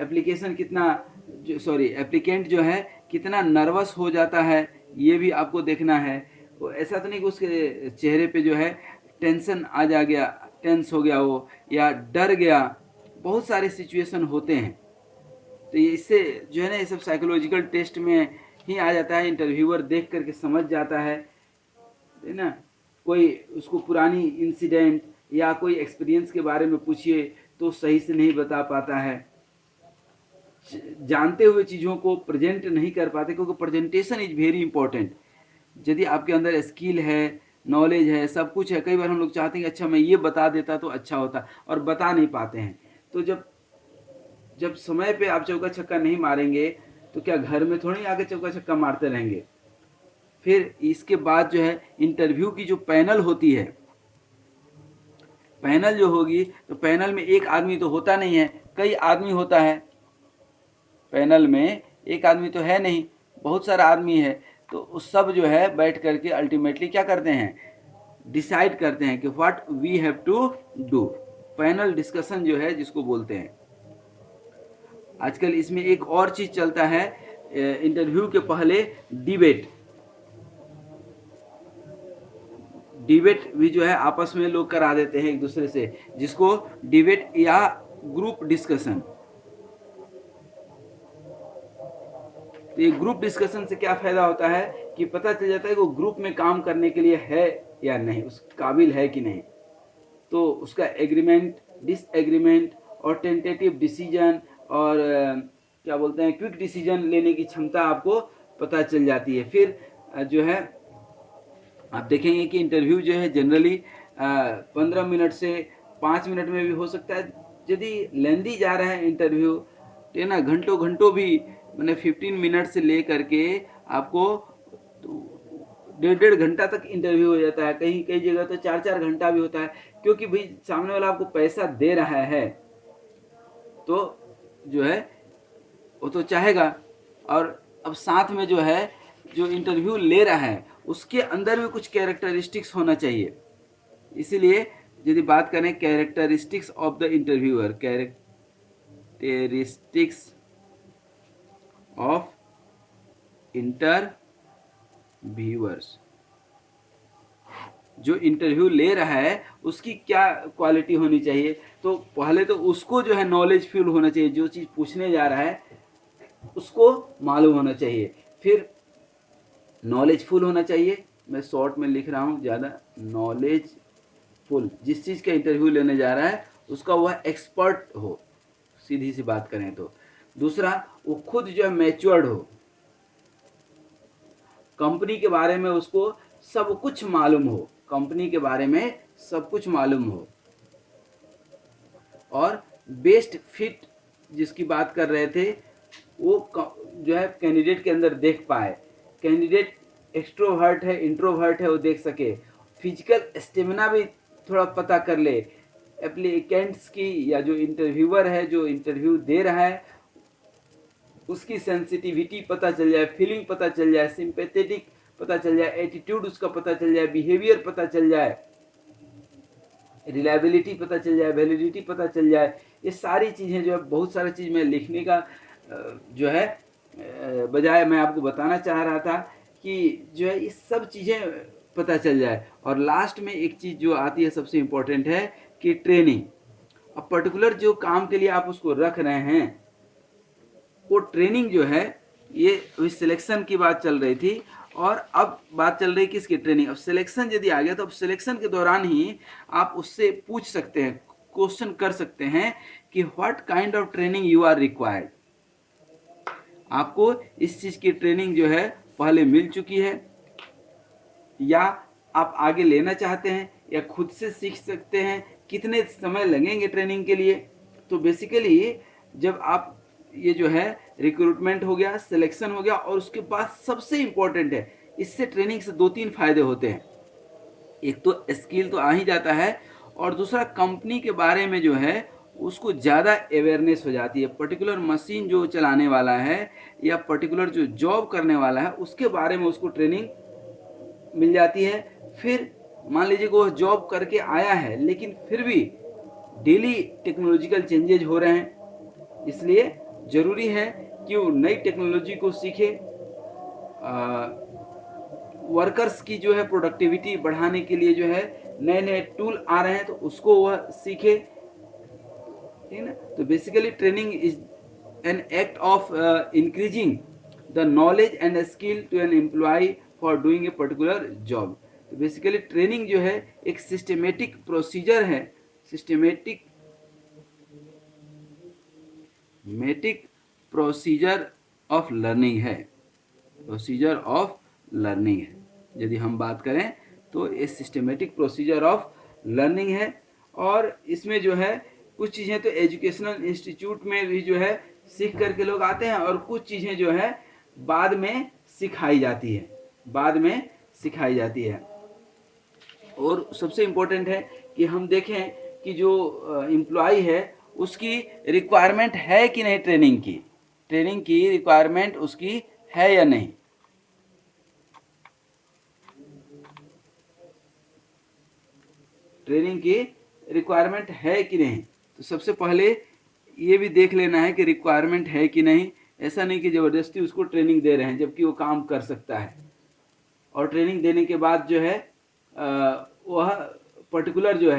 एप्लीकेशन कितना एप्लीकेंट जो है कितना नर्वस हो जाता है, ये भी आपको देखना है। वो ऐसा तो नहीं कि उसके चेहरे पे जो है टेंशन आ गया, टेंस हो गया वो, या डर गया। बहुत सारे सिचुएशन होते हैं। तो ये इससे जो है ना, ये सब साइकोलॉजिकल टेस्ट में ही आ जाता है। इंटरव्यूअर देख करके समझ जाता है ना। कोई उसको पुरानी इंसिडेंट या कोई एक्सपीरियंस के बारे में पूछिए तो सही से नहीं बता पाता है। जानते हुए चीज़ों को प्रेजेंट नहीं कर पाते, क्योंकि प्रेजेंटेशन इज वेरी इंपॉर्टेंट। यदि आपके अंदर स्किल है, नॉलेज है, सब कुछ है, कई बार हम लोग चाहते हैं कि अच्छा मैं ये बता देता तो अच्छा होता, और बता नहीं पाते हैं। तो जब समय पे आप चौका छक्का नहीं मारेंगे तो क्या घर में थोड़ी आके चौका छक्का मारते रहेंगे। फिर इसके बाद जो है इंटरव्यू की जो पैनल होती है, पैनल जो होगी, तो पैनल में एक आदमी तो होता नहीं है, कई आदमी होता है। पैनल में एक आदमी तो है नहीं, बहुत सारा आदमी है। तो उस सब जो है बैठ करके अल्टीमेटली क्या करते हैं, डिसाइड करते हैं कि what we have to do. Panel discussion जो है जिसको बोलते हैं। आजकल इसमें एक और चीज चलता है इंटरव्यू के पहले, डिबेट भी जो है आपस में लोग करा देते हैं एक दूसरे से, जिसको डिबेट या ग्रुप डिस्कशन। तो ये ग्रुप डिस्कशन से क्या फायदा होता है कि पता चल जाता है कि वो ग्रुप में काम करने के लिए है या नहीं, उस काबिल है कि नहीं। तो उसका एग्रीमेंट, डिसएग्रीमेंट और टेंटेटिव डिसीजन और क्या बोलते हैं क्विक डिसीजन लेने की क्षमता आपको पता चल जाती है। फिर जो है आप देखेंगे कि इंटरव्यू जो है जनरली 15 मिनट से 5 मिनट में भी हो सकता है। यदि लेंदी जा रहा है इंटरव्यू तो ना घंटों घंटों भी, मैंने 15 मिनट से ले करके आपको 1.5 घंटा तक इंटरव्यू हो जाता है। कई जगह तो 4 घंटा भी होता है, क्योंकि भाई सामने वाला आपको पैसा दे रहा है तो जो है वो तो चाहेगा। और अब साथ में जो है जो इंटरव्यू ले रहा है उसके अंदर भी कुछ कैरेक्टरिस्टिक्स होना चाहिए। इसीलिए यदि बात करें characteristics of the interviewer, characteristics of interviewers, जो इंटरव्यू ले रहा है उसकी क्या क्वालिटी होनी चाहिए। तो पहले तो उसको जो है नॉलेज फुल होना चाहिए, जो चीज़ पूछने जा रहा है उसको मालूम होना चाहिए। फिर नॉलेज फुल होना चाहिए, मैं शॉर्ट में लिख रहा हूँ ज़्यादा, नॉलेज फुल, जिस चीज़ का इंटरव्यू लेने जा रहा है उसका वह एक्सपर्ट हो, सीधी सी बात करें तो। दूसरा, वो खुद जो है मैच्योर्ड हो, कंपनी के बारे में उसको सब कुछ मालूम हो, कंपनी के बारे में सब कुछ मालूम हो। और बेस्ट फिट जिसकी बात कर रहे थे वो जो है कैंडिडेट के अंदर देख पाए, कैंडिडेट एक्सट्रोवर्ट है इंट्रोवर्ट है वो देख सके, फिजिकल स्टेमिना भी थोड़ा पता कर ले एप्लीकेंट्स की, या जो इंटरव्यूअर है जो इंटरव्यू दे रहा है उसकी सेंसिटिविटी पता चल जाए, फीलिंग पता चल जाए, सिंपैथेटिक पता चल जाए, एटीट्यूड उसका पता चल जाए, बिहेवियर पता चल जाए, रिलायबिलिटी पता चल जाए, वैलिडिटी पता चल जाए। ये सारी चीज़ें जो है, बहुत सारी चीज़ में लिखने का जो है बजाय मैं आपको बताना चाह रहा था कि जो है ये सब चीज़ें पता चल जाए। और लास्ट में एक चीज़ जो आती है सबसे इम्पोर्टेंट है कि ट्रेनिंग। अब पर्टिकुलर जो काम के लिए आप उसको रख रहे हैं वो ट्रेनिंग जो है, ये सिलेक्शन की बात चल रही थी और अब बात चल रही किसकी, ट्रेनिंग। अब सिलेक्शन यदि आ गया तो अब सिलेक्शन के दौरान ही आप उससे पूछ सकते हैं, क्वेश्चन कर सकते हैं कि what kind of training you are required. आपको इस चीज़ की ट्रेनिंग जो है पहले मिल चुकी है या आप आगे लेना चाहते हैं या खुद से सीख सकते हैं, कितने समय लगेंगे ट्रेनिंग के लिए। तो बेसिकली जब आप ये जो है रिक्रूटमेंट हो गया, सिलेक्शन हो गया, और उसके बाद सबसे इम्पोर्टेंट है इससे ट्रेनिंग से 2-3 फायदे होते हैं। एक तो स्किल तो आ ही जाता है और दूसरा कंपनी के बारे में जो है उसको ज़्यादा अवेयरनेस हो जाती है। पर्टिकुलर मशीन जो चलाने वाला है या पर्टिकुलर जो जॉब करने वाला है उसके बारे में उसको ट्रेनिंग मिल जाती है। फिर मान लीजिए कि वो जॉब करके आया है लेकिन फिर भी डेली टेक्नोलॉजिकल चेंजेज हो रहे हैं, इसलिए ज़रूरी है कि वो नई टेक्नोलॉजी को सीखे। वर्कर्स की जो है प्रोडक्टिविटी बढ़ाने के लिए जो है नए नए टूल आ रहे हैं तो उसको वह सीखे, ठीक है ना। तो basically training is an act of increasing the knowledge and skill to an employ for doing a particular job. तो बेसिकली ट्रेनिंग जो है एक सिस्टमेटिक प्रोसीजर है, सिस्टमेटिक प्रोसीजर ऑफ लर्निंग है, प्रोसीजर ऑफ लर्निंग है। यदि हम बात करें तो ये सिस्टमेटिक प्रोसीजर ऑफ लर्निंग है। और इसमें जो है कुछ चीज़ें तो एजुकेशनल इंस्टीट्यूट में भी जो है सीख करके लोग आते हैं और कुछ चीज़ें जो है बाद में सिखाई जाती है, बाद में सिखाई जाती है। और सबसे इम्पोर्टेंट है कि हम देखें कि जो एम्प्लॉय है उसकी रिक्वायरमेंट है कि नहीं, ट्रेनिंग की रिक्वायरमेंट उसकी है या नहीं। ट्रेनिंग की रिक्वायरमेंट है कि नहीं, तो सबसे पहले ये भी देख लेना है कि रिक्वायरमेंट है कि नहीं। ऐसा नहीं कि ज़बरदस्ती उसको ट्रेनिंग दे रहे हैं जबकि वो काम कर सकता है और ट्रेनिंग देने के बाद जो है वह पर्टिकुलर जो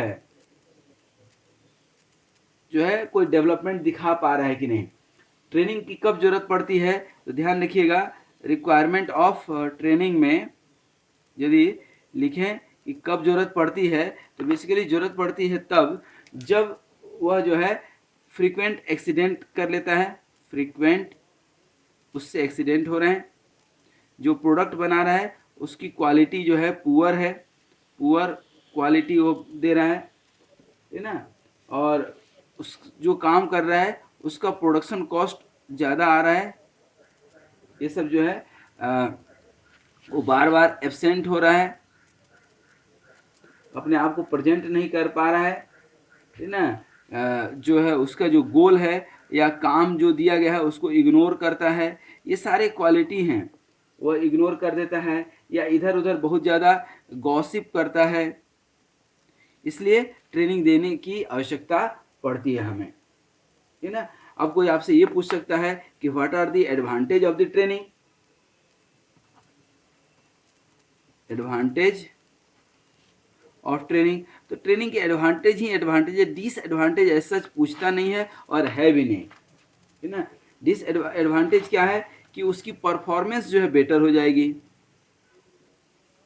है कोई डेवलपमेंट दिखा पा रहा है कि नहीं। ट्रेनिंग की कब ज़रूरत पड़ती है तो ध्यान रखिएगा, रिक्वायरमेंट ऑफ ट्रेनिंग में यदि लिखें कि कब ज़रूरत पड़ती है तो बेसिकली ज़रूरत पड़ती है तब जब वह जो है फ्रीक्वेंट एक्सीडेंट कर लेता है, फ्रीक्वेंट उससे एक्सीडेंट हो रहे हैं, जो प्रोडक्ट बना रहा है उसकी क्वालिटी जो है पुअर है, पुअर क्वालिटी वो दे रहा है ना, और उस जो काम कर रहा है उसका प्रोडक्शन कॉस्ट ज़्यादा आ रहा है, ये सब जो है वो बार बार एब्सेंट हो रहा है, अपने आप को प्रेजेंट नहीं कर पा रहा है ना, जो है उसका जो गोल है या काम जो दिया गया है उसको इग्नोर करता है, ये सारे क्वालिटी हैं, वह इग्नोर कर देता है या इधर उधर बहुत ज़्यादा गॉसिप करता है, इसलिए ट्रेनिंग देने की आवश्यकता पड़ती है हमें, है ना। अब कोई आपसे ये पूछ सकता है कि what are the advantage of the training, advantage of training, तो ट्रेनिंग के एडवांटेज ही एडवांटेज है, डिसएडवांटेज ऐसा सच पूछता नहीं है और है भी नहीं, है ना। डिसएडवांटेज क्या है कि उसकी परफॉर्मेंस जो है बेटर हो जाएगी,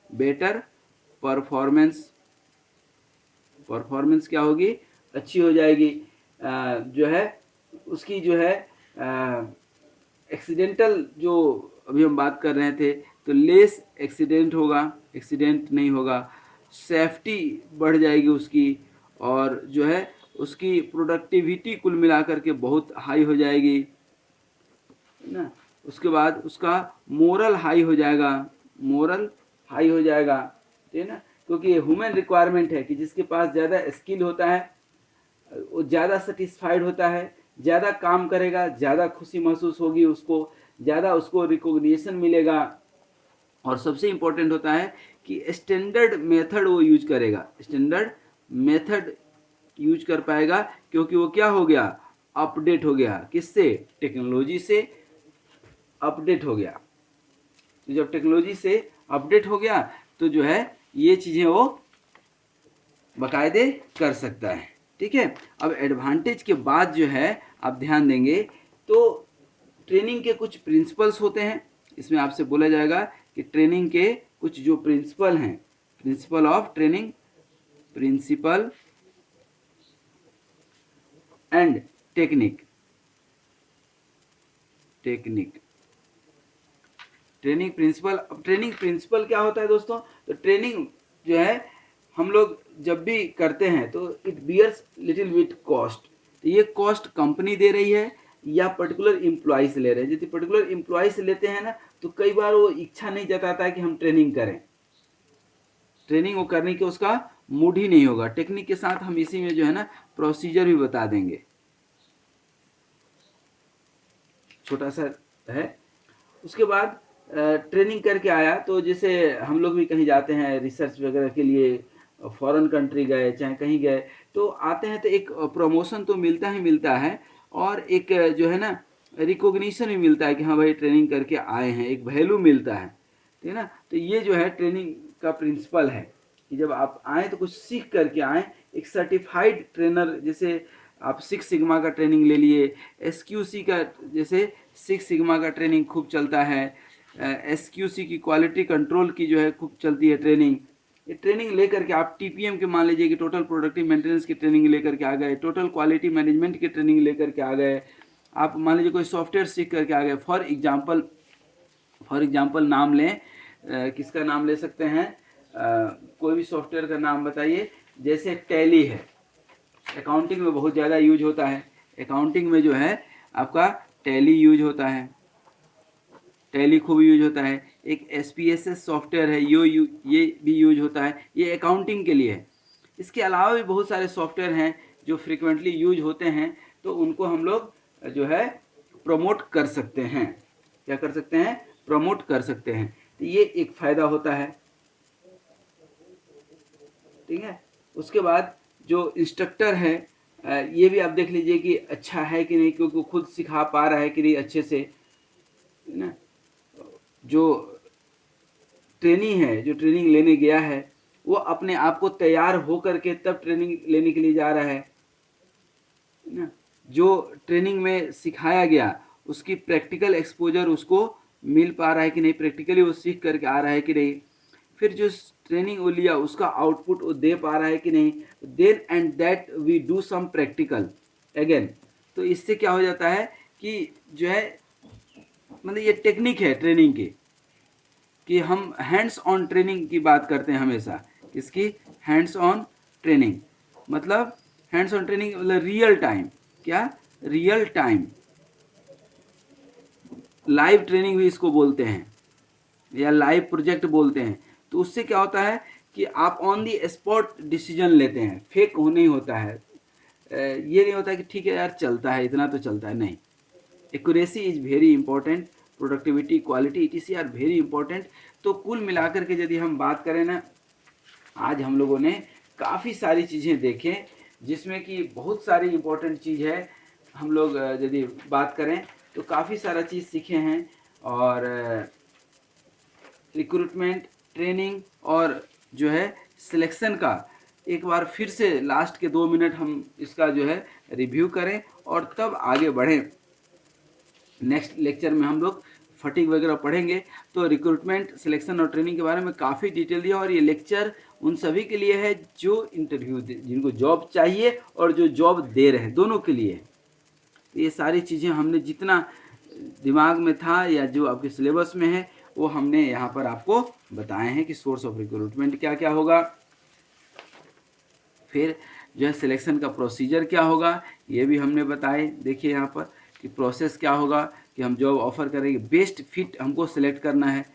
बेटर परफॉर्मेंस, परफॉर्मेंस क्या होगी, अच्छी हो जाएगी, जो है उसकी जो है एक्सीडेंटल जो अभी हम बात कर रहे थे तो लेस एक्सीडेंट होगा, एक्सीडेंट नहीं होगा, सेफ्टी बढ़ जाएगी उसकी, और जो है उसकी प्रोडक्टिविटी कुल मिलाकर के बहुत हाई हो जाएगी, है ना। उसके बाद उसका मोरल हाई हो जाएगा, मोरल हाई हो जाएगा, ठीक है ना, क्योंकि ह्यूमन रिक्वायरमेंट है कि जिसके पास ज़्यादा स्किल होता है वो ज़्यादा सेटिस्फाइड होता है, ज़्यादा काम करेगा, ज़्यादा खुशी महसूस होगी उसको, ज़्यादा उसको रिकॉग्निशन मिलेगा, और सबसे इम्पोर्टेंट होता है कि स्टैंडर्ड मेथड वो यूज करेगा, स्टैंडर्ड मेथड यूज कर पाएगा, क्योंकि वो क्या हो गया, अपडेट हो गया, किससे, टेक्नोलॉजी से अपडेट हो गया। तो जब टेक्नोलॉजी से अपडेट हो गया तो जो है ये चीज़ें वो बाकायदे कर सकता है, ठीक है। अब एडवांटेज के बाद जो है आप ध्यान देंगे तो ट्रेनिंग के कुछ प्रिंसिपल्स होते हैं, इसमें आपसे बोला जाएगा कि ट्रेनिंग के कुछ जो प्रिंसिपल हैं, principle of training, principle and technique, technique, training principle. अब ट्रेनिंग प्रिंसिपल क्या होता है दोस्तों, तो ट्रेनिंग जो है हम लोग जब भी करते हैं तो it bears little bit cost, तो ये कॉस्ट कंपनी दे रही है या पर्टिकुलर एम्प्लॉय से ले रहे हैं। यदि पर्टिकुलर एम्प्लॉय से लेते हैं ना, तो कई बार वो इच्छा नहीं जताता है कि हम ट्रेनिंग करें, ट्रेनिंग वो करने के उसका मूड ही नहीं होगा। टेक्निक के साथ हम इसी में जो है ना प्रोसीजर भी बता देंगे, छोटा सा है। उसके बाद ट्रेनिंग करके आया, तो जैसे हम लोग भी कहीं जाते हैं रिसर्च वगैरह के लिए, फॉरेन कंट्री गए चाहे कहीं गए, तो आते हैं तो एक प्रमोशन तो मिलता ही मिलता है, और एक जो है ना रिकॉग्निशन भी मिलता है कि हाँ भाई ट्रेनिंग करके आए हैं, एक वैल्यू मिलता है, ठीक है ना। तो ये जो है ट्रेनिंग का प्रिंसिपल है कि जब आप आए तो कुछ सीख करके आए। एक सर्टिफाइड ट्रेनर, जैसे आप सिक्स सिग्मा का ट्रेनिंग ले लिए, एसक्यूसी का, जैसे सिक्स सिग्मा का ट्रेनिंग खूब चलता है, एसक्यूसी की क्वालिटी कंट्रोल की जो है खूब चलती है ट्रेनिंग। ये ट्रेनिंग लेकर के आप टीपीएम के मान लीजिए कि टोटल प्रोडक्टिव मेंटेनेंस की ट्रेनिंग लेकर के आ गए, टोटल क्वालिटी मैनेजमेंट की ट्रेनिंग लेकर के आ गए, आप मान लीजिए कोई सॉफ्टवेयर सीख करके आ गए। फॉर एग्जाम्पल नाम लें, किसका नाम ले सकते हैं, कोई भी सॉफ्टवेयर का नाम बताइए। जैसे टैली है, अकाउंटिंग में बहुत ज़्यादा यूज होता है, अकाउंटिंग में जो है आपका टैली यूज होता है, टैली खूब यूज होता है। एक एसपीएसएस सॉफ्टवेयर है, ये भी यूज होता है, ये अकाउंटिंग के लिए है। इसके अलावा भी बहुत सारे सॉफ्टवेयर हैं जो फ्रिक्वेंटली यूज होते हैं, तो उनको हम लोग जो है प्रमोट कर सकते हैं। क्या कर सकते हैं, प्रमोट कर सकते हैं। तो ये एक फ़ायदा होता है, ठीक है। उसके बाद जो इंस्ट्रक्टर है, ये भी आप देख लीजिए कि अच्छा है कि नहीं, क्योंकि खुद सिखा पा रहा है कि नहीं अच्छे से, ना। जो ट्रेनी है, जो ट्रेनिंग लेने गया है, वो अपने आप को तैयार हो करके तब ट्रेनिंग लेने के लिए जा रहा है ना। जो ट्रेनिंग में सिखाया गया उसकी प्रैक्टिकल एक्सपोजर उसको मिल पा रहा है कि नहीं, प्रैक्टिकली वो सीख करके आ रहा है कि नहीं, फिर जो ट्रेनिंग वो लिया उसका आउटपुट वो दे पा रहा है कि नहीं, then and that we do some practical again. तो इससे क्या हो जाता है कि जो है मतलब ये टेक्निक है ट्रेनिंग की, कि हम हैंड्स ऑन ट्रेनिंग की बात करते हैं हमेशा। किसकी, हैंड्स ऑन ट्रेनिंग, मतलब हैंड्स ऑन ट्रेनिंग मतलब रियल टाइम, क्या, रियल टाइम लाइव ट्रेनिंग भी इसको बोलते हैं, या लाइव प्रोजेक्ट बोलते हैं। तो उससे क्या होता है कि आप ऑन दी स्पॉट डिसीजन लेते हैं, फेक नहीं होता है। ये नहीं होता कि ठीक है यार चलता है, इतना तो चलता है, नहीं। Accuracy is very important, productivity, quality, ETC are very important. तो कुल मिलाकर के यदि हम बात करें ना, आज हम लोगों ने काफ़ी सारी चीज़ें देखें, जिसमें कि बहुत सारी इंपॉर्टेंट चीज़ है। हम लोग यदि बात करें तो काफ़ी सारा चीज़ सीखे हैं, और रिक्रूटमेंट, ट्रेनिंग और जो है सिलेक्शन का एक बार फिर से लास्ट के 2 मिनट हम इसका जो है रिव्यू करें, और तब आगे बढ़ें। नेक्स्ट लेक्चर में हम लोग फटीग वगैरह पढ़ेंगे। तो रिक्रूटमेंट, सिलेक्शन और ट्रेनिंग के बारे में काफ़ी डिटेल दिया, और ये लेक्चर उन सभी के लिए है जो इंटरव्यू जिनको जॉब चाहिए और जो जॉब दे रहे हैं, दोनों के लिए। तो ये सारी चीज़ें हमने जितना दिमाग में था या जो आपके सिलेबस में है वो हमने यहाँ पर आपको बताए हैं कि सोर्स ऑफ रिक्रूटमेंट क्या क्या होगा, फिर जो है सिलेक्शन का प्रोसीजर क्या होगा ये भी हमने बताए। देखिए यहाँ पर कि प्रोसेस क्या होगा कि हम जॉब ऑफर करेंगे, बेस्ट फिट हमको सिलेक्ट करना है।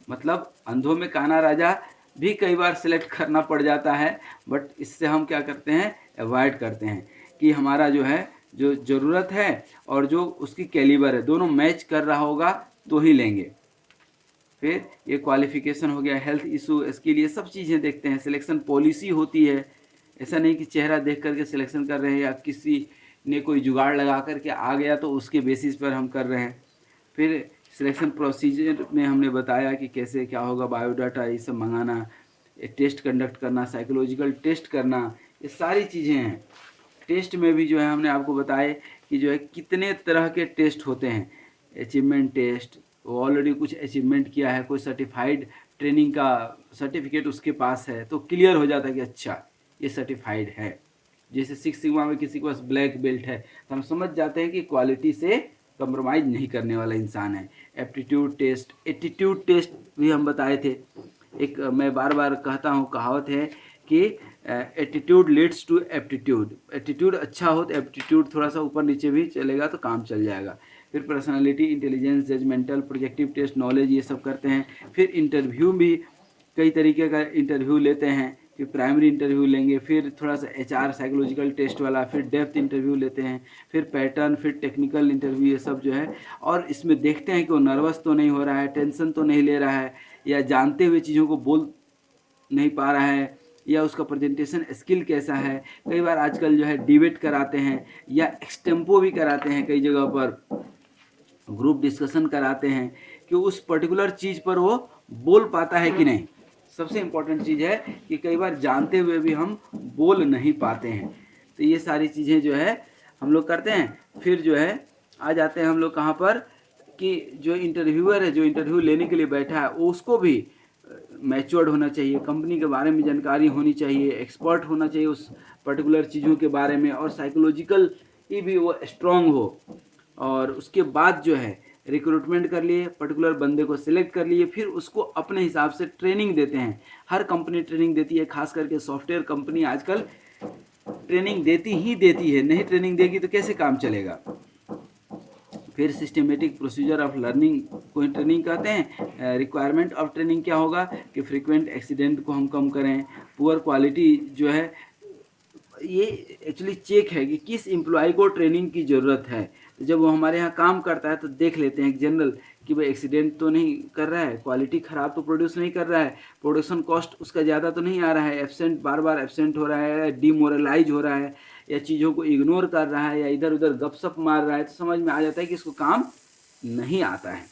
मतलब अंधों में काना राजा भी कई बार सिलेक्ट करना पड़ जाता है, बट इससे हम क्या करते हैं, अवॉइड करते हैं कि हमारा जो है जो ज़रूरत है और जो उसकी कैलिबर है दोनों मैच कर रहा होगा तो ही लेंगे। फिर ये क्वालिफिकेशन हो गया, हेल्थ इशू, इसके लिए सब चीज़ें देखते हैं। सिलेक्शन पॉलिसी होती है, ऐसा नहीं कि चेहरा देख करके सिलेक्शन कर रहे हैं या किसी ने कोई जुगाड़ लगा करके आ गया तो उसके बेसिस पर हम कर रहे हैं। फिर सिलेक्शन प्रोसीजर में हमने बताया कि कैसे क्या होगा, बायोडाटा ये सब मंगाना, टेस्ट कंडक्ट करना, साइकोलॉजिकल टेस्ट करना, ये सारी चीज़ें हैं। टेस्ट में भी जो है हमने आपको बताए कि जो है कितने तरह के टेस्ट होते हैं। अचीवमेंट टेस्ट, वो ऑलरेडी कुछ अचीवमेंट किया है, कोई सर्टिफाइड ट्रेनिंग का सर्टिफिकेट उसके पास है तो क्लियर हो जाता है कि अच्छा ये सर्टिफाइड है। जैसे सिक्स सिग्मा में किसी के पास ब्लैक बेल्ट है तो हम समझ जाते हैं कि क्वालिटी से कंप्रोमाइज़ नहीं करने वाला इंसान है। एप्टीट्यूड टेस्ट, एटीट्यूड टेस्ट भी हम बताए थे। एक मैं बार बार कहता हूँ, कहावत है कि attitude leads to aptitude. Attitude अच्छा हो तो एप्टीट्यूड थोड़ा सा ऊपर नीचे भी चलेगा तो काम चल जाएगा। फिर personality, intelligence, judgemental, projective test, knowledge, ये सब करते हैं। फिर इंटरव्यू भी कई तरीके का इंटरव्यू लेते हैं, फिर प्राइमरी इंटरव्यू लेंगे, फिर थोड़ा सा एचआर साइकोलॉजिकल टेस्ट वाला, फिर डेप्थ इंटरव्यू लेते हैं, फिर पैटर्न, फिर टेक्निकल इंटरव्यू, ये सब जो है। और इसमें देखते हैं कि वो नर्वस तो नहीं हो रहा है, टेंशन तो नहीं ले रहा है, या जानते हुए चीज़ों को बोल नहीं पा रहा है, या उसका प्रेजेंटेशन स्किल कैसा है। कई बार आजकल जो है डिबेट कराते हैं या एक्सटेम्पो भी कराते हैं, कई जगह पर ग्रुप डिस्कशन कराते हैं कि उस पर्टिकुलर चीज़ पर वो बोल पाता है कि नहीं। सबसे इम्पोर्टेंट चीज़ है कि कई बार जानते हुए भी हम बोल नहीं पाते हैं। तो ये सारी चीज़ें जो है हम लोग करते हैं। फिर जो है आ जाते हैं हम लोग कहाँ पर कि जो इंटरव्यूअर है, जो इंटरव्यू लेने के लिए बैठा है, उसको भी मैच्योर्ड होना चाहिए, कंपनी के बारे में जानकारी होनी चाहिए, एक्सपर्ट होना चाहिए उस पर्टिकुलर चीज़ों के बारे में, और साइकोलॉजिकल भी वो स्ट्रांग हो। और उसके बाद जो है रिक्रूटमेंट कर लिए, पर्टिकुलर बंदे को सिलेक्ट कर लिए, फिर उसको अपने हिसाब से ट्रेनिंग देते हैं। हर कंपनी ट्रेनिंग देती है, खास करके सॉफ्टवेयर कंपनी आजकल ट्रेनिंग देती ही देती है, नहीं ट्रेनिंग देगी तो कैसे काम चलेगा। फिर सिस्टमेटिक प्रोसीजर ऑफ लर्निंग को ट्रेनिंग कहते हैं। रिक्वायरमेंट ऑफ ट्रेनिंग क्या होगा कि फ्रीक्वेंट एक्सीडेंट को हम कम करें, पुअर क्वालिटी जो है, ये एक्चुअली चेक है कि किस एम्प्लॉय को ट्रेनिंग की ज़रूरत है। तो जब वो हमारे यहाँ काम करता है तो देख लेते हैं जनरल कि भाई एक्सीडेंट तो नहीं कर रहा है, क्वालिटी ख़राब तो प्रोड्यूस नहीं कर रहा है, प्रोडक्शन कॉस्ट उसका ज़्यादा तो नहीं आ रहा है, एब्सेंट बार बार एब्सेंट हो रहा है, डिमोरलाइज हो रहा है, या चीज़ों को इग्नोर कर रहा है, या इधर उधर गपशप मार रहा है, तो समझ में आ जाता है कि इसको काम नहीं आता है।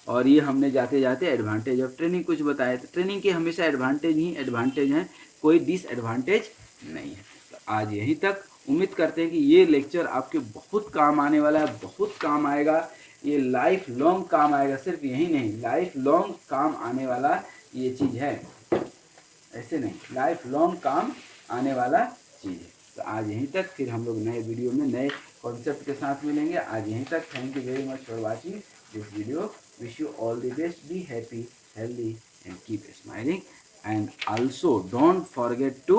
और ये हमने जाते जाते एडवांटेज ऑफ ट्रेनिंग कुछ बताया। तो ट्रेनिंग के हमेशा एडवांटेज ही एडवांटेज हैं, कोई डिसएडवांटेज नहीं है। तो आज यहीं तक। उम्मीद करते हैं कि ये लेक्चर आपके बहुत काम आने वाला है, बहुत काम आएगा, ये लाइफ लॉन्ग काम आएगा, सिर्फ यही नहीं, लाइफ लॉन्ग काम आने वाला ये चीज़ है, ऐसे नहीं, लाइफ लॉन्ग काम आने वाला चीज़ है। तो आज यहीं तक, फिर हम लोग नए वीडियो में नए कॉन्सेप्ट के साथ मिलेंगे। आज यहीं तक। Thank you very much for watching this video. Wish you all the best, be happy, healthy and keep smiling, and also don't forget to